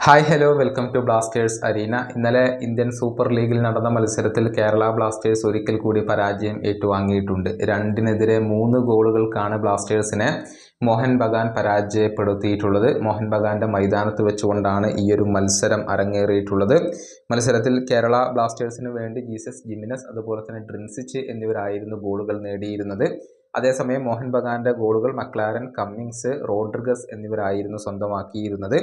Hi hello welcome to Blasters arena. ഇന്നലെ Indian super ലീഗിൽ നടന്ന മത്സരത്തിൽ കേരള ബ്ലാസ്റ്റേഴ്സ് ഒരിക്കൽ കൂടി പരാജയം ഏറ്റുവാങ്ങിയിട്ടുണ്ട്. 2-നെതിരെ 3 ഗോളുകൾക്കാണ് ബ്ലാസ്റ്റേഴ്സിനെ മോഹൻ ബഗാൻ പരാജയപ്പെടുത്തിയിട്ടുള്ളത്. മോഹൻ ബഗാന്റെ മൈതാനത്ത് വെച്ചുകൊണ്ടാണ് ഈ ഒരു മത്സരം അരങ്ങേറിയിട്ടുള്ളത്. മത്സരത്തിൽ കേരള ബ്ലാസ്റ്റേഴ്സിന് വേണ്ടി ജീസസ് ജിമിനസ് അതുപോലെ തന്നെ ഡ്രിൻസിച്ച് എന്നിവരായിരുന്നു ഗോളുകൾ നേടിയിരുന്നത്. അതേസമയം മോഹൻ ബഗാന്റെ ഗോളുകൾ മക്ലാരൻ, കമ്മിങ്സ്, റോഡ്രിഗസ് എന്നിവരായിരുന്നു സ്വന്തമാക്കിയിരുന്നത്.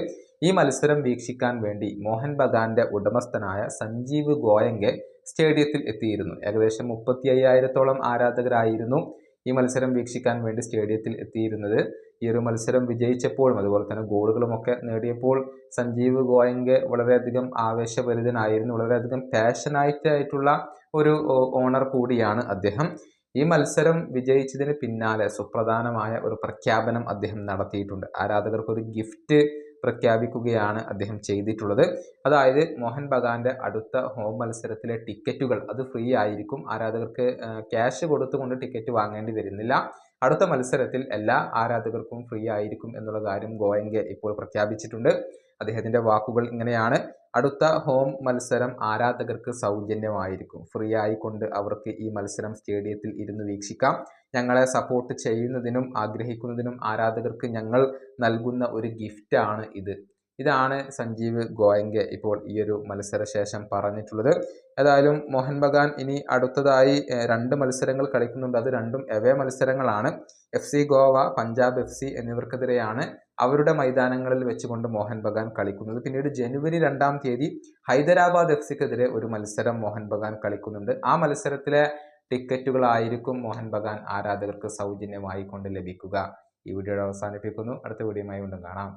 ഈ മത്സരം വീക്ഷിക്കാൻ വേണ്ടി മോഹൻ ബഗാന്റെ ഉടമസ്ഥനായ സഞ്ജീവ് ഗോയങ്കെ സ്റ്റേഡിയത്തിൽ എത്തിയിരുന്നു. ഏകദേശം 35,000-ഓളം ആരാധകരായിരുന്നു ഈ മത്സരം വീക്ഷിക്കാൻ വേണ്ടി സ്റ്റേഡിയത്തിൽ എത്തിയിരുന്നത്. ഈ ഒരു മത്സരം വിജയിച്ചപ്പോഴും അതുപോലെ തന്നെ ഗോളുകളുമൊക്കെ നേടിയപ്പോൾ സഞ്ജീവ് ഗോയങ്കെ വളരെയധികം ആവേശഭരിതനായിരുന്നു. വളരെയധികം പാഷനായിട്ടായിട്ടുള്ള ഒരു ഓണർ കൂടിയാണ് അദ്ദേഹം. ഈ മത്സരം വിജയിച്ചതിന് പിന്നാലെ സുപ്രധാനമായ ഒരു പ്രഖ്യാപനം അദ്ദേഹം നടത്തിയിട്ടുണ്ട്. ആരാധകർക്ക് ഒരു ഗിഫ്റ്റ് പ്രഖ്യാപിക്കുകയാണ് അദ്ദേഹം ചെയ്തിട്ടുള്ളത്. അതായത് മോഹൻ ബഗാന്റെ അടുത്ത ഹോം മത്സരത്തിലെ ടിക്കറ്റുകൾ അത് ഫ്രീ ആയിരിക്കും. ആരാധകർക്ക് ക്യാഷ് കൊടുത്തുകൊണ്ട് ടിക്കറ്റ് വാങ്ങേണ്ടി വരുന്നില്ല. അടുത്ത മത്സരത്തിൽ എല്ലാ ആരാധകർക്കും ഫ്രീ ആയിരിക്കും എന്നുള്ള കാര്യം ഗോയങ്കെ ഇപ്പോൾ പ്രഖ്യാപിച്ചിട്ടുണ്ട്. അദ്ദേഹത്തിന്റെ വാക്കുകൾ ഇങ്ങനെയാണ്: അടുത്ത ഹോം മത്സരം ആരാധകർക്ക് സൗജന്യമായിരിക്കും. ഫ്രീ ആയിക്കൊണ്ട് അവർക്ക് ഈ മത്സരം സ്റ്റേഡിയത്തിൽ ഇരുന്ന് വീക്ഷിക്കാം. ഞങ്ങളെ സപ്പോർട്ട് ചെയ്യുന്നതിനും ആഗ്രഹിക്കുന്നതിനും ആരാധകർക്ക് ഞങ്ങൾ നൽകുന്ന ഒരു ഗിഫ്റ്റാണ് ഇത്. ഇതാണ് സഞ്ജീവ് ഗോയങ്കെ ഇപ്പോൾ ഈ ഒരു മത്സരശേഷം പറഞ്ഞിട്ടുള്ളത്. ഏതായാലും മോഹൻ ബഗാൻ ഇനി അടുത്തതായി 2 മത്സരങ്ങൾ കളിക്കുന്നുണ്ട്. അത് രണ്ടും എവേ മത്സരങ്ങളാണ്. FC ഗോവ, പഞ്ചാബ് FC എന്നിവർക്കെതിരെയാണ് അവരുടെ മൈതാനങ്ങളിൽ വെച്ചുകൊണ്ട് മോഹൻ ബഗാൻ കളിക്കുന്നത്. പിന്നീട് ജനുവരി 2-ാം തീയതി ഹൈദരാബാദ് FCക്കെതിരെ ഒരു മത്സരം മോഹൻ ബഗാൻ കളിക്കുന്നുണ്ട്. ആ മത്സരത്തിലെ ടിക്കറ്റുകളായിരിക്കും മോഹൻ ബഗാൻ ആരാധകർക്ക് സൗജന്യമായി കൊണ്ട് ലഭിക്കുക. ഈ വീഡിയോ അവസാനിപ്പിക്കുന്നു. അടുത്ത വീഡിയോയുമായി വീണ്ടും കാണാം.